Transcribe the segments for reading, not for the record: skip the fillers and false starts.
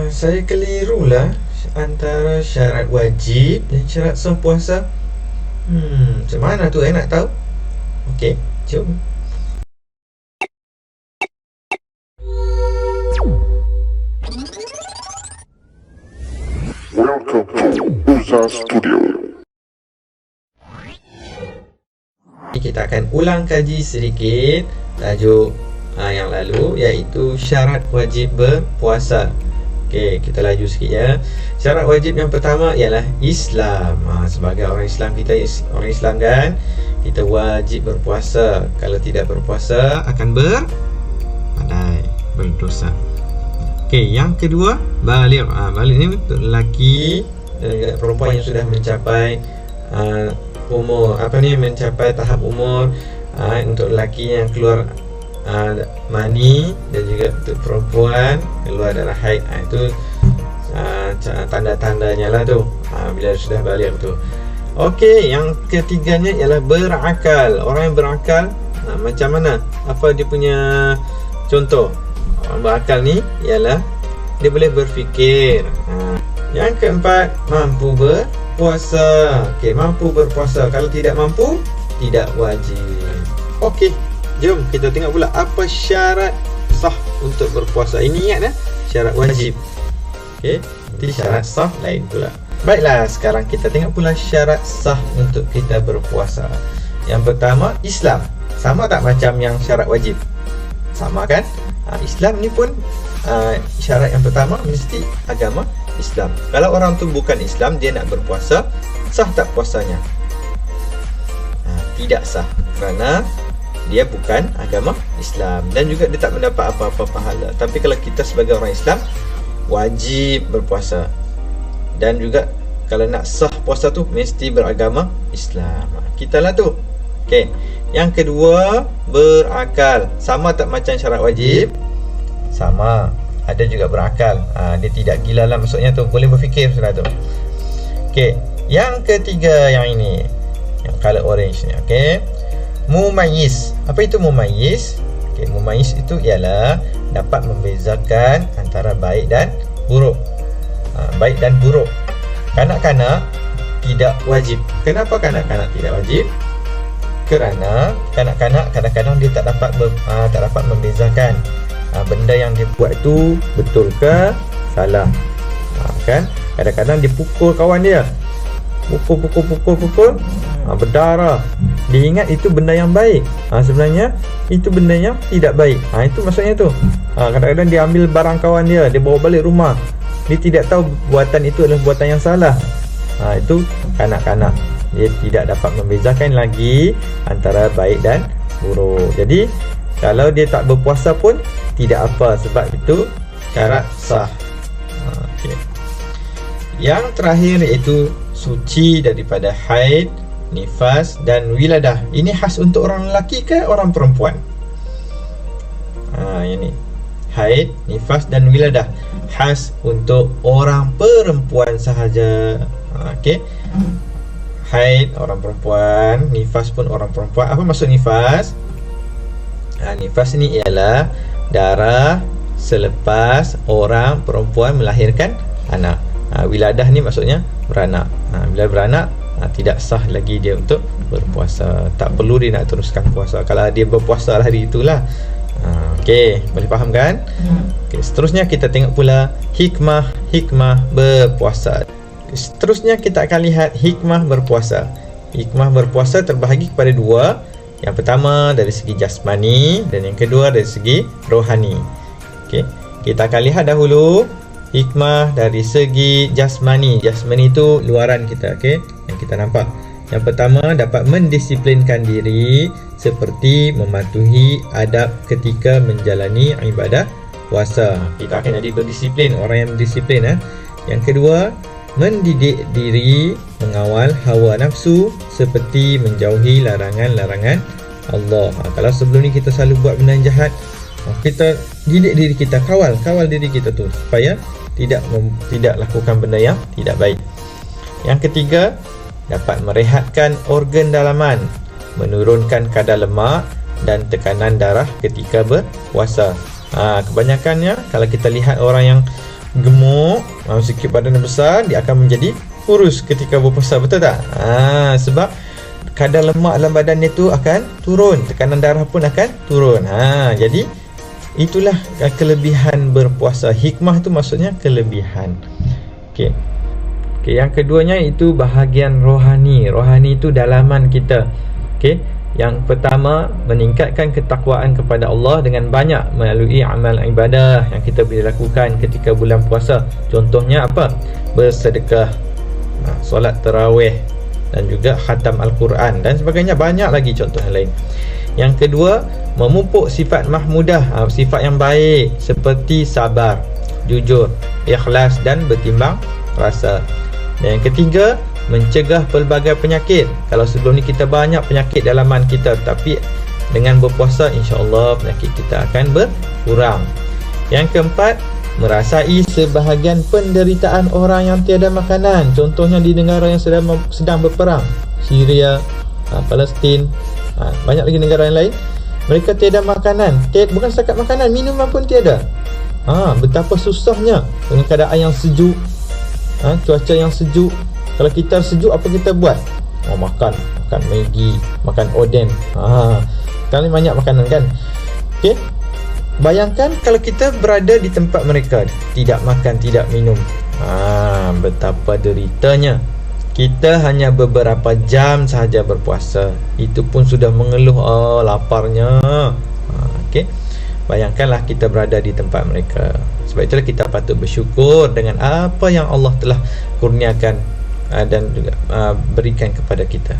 Saya kelirulah antara syarat wajib dan syarat sah puasa. Macam mana tu nak tahu? Okey, jom. Welcome to Uza Studio. Kita akan ulang kaji sedikit tajuk yang lalu, iaitu syarat wajib berpuasa. Okey, kita laju sikit ya. Syarat wajib yang pertama ialah Islam. Sebagai orang Islam, kita orang Islam kan, kita wajib berpuasa. Kalau tidak berpuasa akan berdosa. Okey, yang kedua baligh. Baligh ni untuk lelaki dan juga perempuan yang sudah mencapai umur mencapai tahap umur. Untuk lelaki yang keluar mani, dan juga untuk perempuan keluar darah haid. Itu tanda-tandanya lah tu, bila sudah baligh tu. Okey, yang ketiganya ialah berakal. Orang yang berakal, macam mana? Apa dia punya contoh? Orang berakal ni ialah dia boleh berfikir. Yang keempat, mampu berpuasa. Okey, mampu berpuasa. Kalau tidak mampu, tidak wajib. Okey, jom kita tengok pula apa syarat sah untuk berpuasa. Ini ingat syarat wajib. Okey, nanti syarat sah lain pula. Baiklah, sekarang kita tengok pula syarat sah untuk kita berpuasa. Yang pertama, Islam. Sama tak macam yang syarat wajib? Sama kan? Islam ni pun syarat yang pertama mesti agama Islam. Kalau orang tu bukan Islam, dia nak berpuasa, sah tak puasanya? Tidak sah, kerana dia bukan agama Islam, dan juga dia tak mendapat apa-apa pahala. Tapi kalau kita sebagai orang Islam, wajib berpuasa. Dan juga kalau nak sah puasa tu mesti beragama Islam. Kita lah tu. Okey, yang kedua, berakal. Sama tak macam syarat wajib? Sama, ada juga berakal. Dia tidak gila lah maksudnya tu, boleh berfikir sudah tu. Okey, yang ketiga yang ini, yang color orange ni. Okey, mumayyiz. Apa itu mumayyiz? Okey, mumayyiz itu ialah dapat membezakan antara baik dan buruk. Baik dan buruk. Kanak-kanak tidak wajib. Kenapa kanak-kanak tidak wajib? Kerana kanak-kanak kadang-kadang dia tak dapat membezakan benda yang dia buat itu betul ke salah. Kan? Kadang-kadang dia pukul kawan dia. Pukul, berdarah. Dia ingat itu benda yang baik. Sebenarnya itu benda yang tidak baik. Itu maksudnya tu. Kadang-kadang dia ambil barang kawan dia, dia bawa balik rumah. Dia tidak tahu buatan itu adalah buatan yang salah. Itu kanak-kanak. Dia tidak dapat membezakan lagi antara baik dan buruk. Jadi kalau dia tak berpuasa pun tidak apa, sebab itu syarat sah. Okay. Yang terakhir iaitu suci daripada haid, nifas dan wiladah. Ini khas untuk orang lelaki ke orang perempuan? Ini haid, nifas dan wiladah khas untuk orang perempuan sahaja. Okey. Haid orang perempuan, nifas pun orang perempuan. Apa maksud nifas? Nifas ni ialah darah selepas orang perempuan melahirkan anak. Wiladah ni maksudnya beranak. Bila beranak, tidak sah lagi dia untuk berpuasa. Tak perlu dia nak teruskan puasa. Kalau dia berpuasa hari itulah. Okey, boleh faham kan? Okey, seterusnya kita tengok pula hikmah berpuasa. Seterusnya kita akan lihat hikmah berpuasa. Hikmah berpuasa terbahagi kepada dua. Yang pertama dari segi jasmani, dan yang kedua dari segi rohani. Okey, kita akan lihat dahulu hikmah dari segi jasmani. Jasmani itu luaran kita, okey, yang kita nampak. Yang pertama, dapat mendisiplinkan diri seperti mematuhi adab ketika menjalani ibadah puasa. Kita akan jadi berdisiplin, orang yang berdisiplin. Yang kedua, mendidik diri mengawal hawa nafsu seperti menjauhi larangan-larangan Allah. Kalau sebelum ni kita selalu buat benda yang jahat, kita didik diri kita, kawal diri kita tu supaya tidak lakukan benda yang tidak baik. Yang ketiga, dapat merehatkan organ dalaman, menurunkan kadar lemak dan tekanan darah ketika berpuasa. Kebanyakannya kalau kita lihat orang yang gemuk, sikit badan besar, dia akan menjadi kurus ketika berpuasa, betul tak? Sebab kadar lemak dalam badan dia tu akan turun, tekanan darah pun akan turun. Jadi itulah kelebihan berpuasa. Hikmah tu maksudnya kelebihan. Okey. Yang keduanya itu bahagian rohani. Rohani itu dalaman kita. Okey. Yang pertama, meningkatkan ketakwaan kepada Allah dengan banyak melalui amal ibadah yang kita boleh lakukan ketika bulan puasa. Contohnya apa? Bersedekah, solat tarawih, dan juga khatam Al-Quran dan sebagainya. Banyak lagi contoh yang lain. Yang kedua, memupuk sifat mahmudah, sifat yang baik seperti sabar, jujur, ikhlas dan bertimbang rasa. Dan yang ketiga, mencegah pelbagai penyakit. Kalau sebelum ni kita banyak penyakit dalaman kita, tapi dengan berpuasa insya-Allah penyakit kita akan berkurang. Yang keempat, merasai sebahagian penderitaan orang yang tiada makanan. Contohnya di negara yang sedang berperang, Syria, Palestin, banyak lagi negara yang lain. Mereka tiada makanan, bukan setakat makanan, minuman pun tiada. Betapa susahnya dengan keadaan yang sejuk, cuaca yang sejuk. Kalau kita sejuk, apa kita buat? Makan Maggi, makan oden. Kali banyak makanan kan. Okey. Bayangkan kalau kita berada di tempat mereka, tidak makan, tidak minum. Betapa deritanya. Kita hanya beberapa jam sahaja berpuasa, itu pun sudah mengeluh, laparnya. Okey. Bayangkanlah kita berada di tempat mereka. Sebab itulah kita patut bersyukur dengan apa yang Allah telah kurniakan dan juga berikan kepada kita.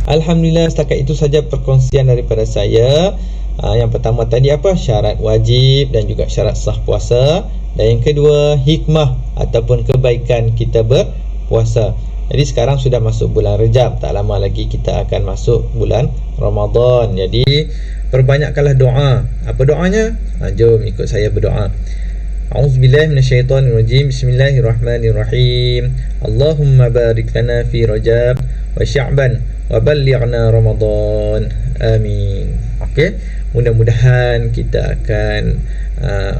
Alhamdulillah, setakat itu saja perkongsian daripada saya. Yang pertama tadi apa? Syarat wajib dan juga syarat sah puasa. Dan yang kedua, hikmah ataupun kebaikan kita berpuasa. Jadi sekarang sudah masuk bulan Rejab, tak lama lagi kita akan masuk bulan Ramadan. Jadi perbanyakkanlah doa. Apa doanya? Jom ikut saya berdoa. A'udzubillahi minasyaitonirrajim. Bismillahirrahmanirrahim. Allahumma barik lana fi Rajab wa Sya'ban wa ballighna Ramadan. Amin. Okey, mudah-mudahan kita akan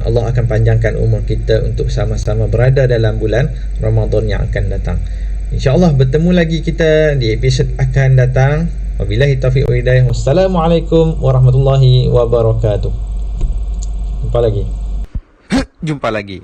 Allah akan panjangkan umur kita untuk sama-sama berada dalam bulan Ramadan yang akan datang. InsyaAllah bertemu lagi kita di episod akan datang. Wabillahi taufiq wal hidayah. Wassalamualaikum warahmatullahi wabarakatuh. Jumpa lagi.